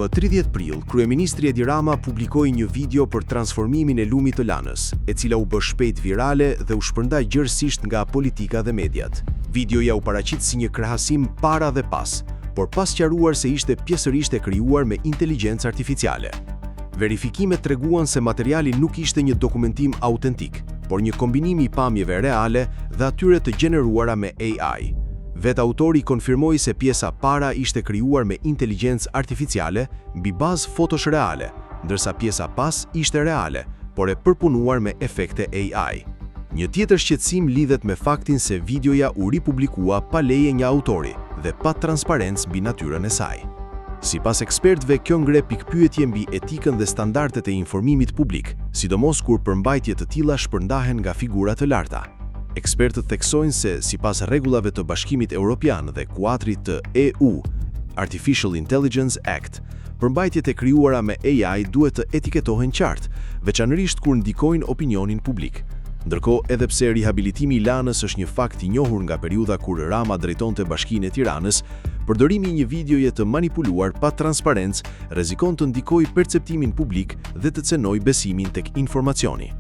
Më 30 prill, kryeministri Edi Rama publikoi një video për transformimin e lumit të Lanës, e cila u bë shpejt virale dhe u shpërndai gjërësisht nga politika dhe mediat. Videoja u paraqit si një krahasim para dhe pas, por pas sqaruar se ishte pjesërisht e krijuar me inteligjencë artificiale. Verifikimet treguan se materiali nuk ishte një dokumentim autentik, por një kombinim i pamjeve reale dhe atyre të gjeneruara me AI. Vetë autori konfirmoi se pjesa para ishte krijuar me inteligjencë artificiale mbi bazë fotosh reale, ndërsa pjesa pas ishte reale, por e përpunuar me efekte AI. Një tjetër shqetësim lidhet me faktin se videoja u ripublikua pa leje nga autori dhe pa transparencë mbi natyrën e saj. Sipas ekspertëve, kjo ngre pikpyetje mbi etikën dhe standardet e informimit publik, sidomos kur përmbajtje të tilla shpërndahen nga figura të larta. Ekspertët theksojnë se, sipas rregullave të Bashkimit Evropian dhe kuadrit të EU, Artificial Intelligence Act, përmbajtjet e krijuara me AI duhet të etiketohen qartë, veçanërisht kur ndikojnë opinionin publik. Ndërkohë, edhe pse rihabilitimi i Lanës është një fakt i njohur nga periudha kur Rama drejtonte Bashkinë e Tiranës, përdorimi i një videoje të manipuluar pa transparencë rrezikon të ndikojë perceptimin publik dhe të cenojë besimin tek informacioni.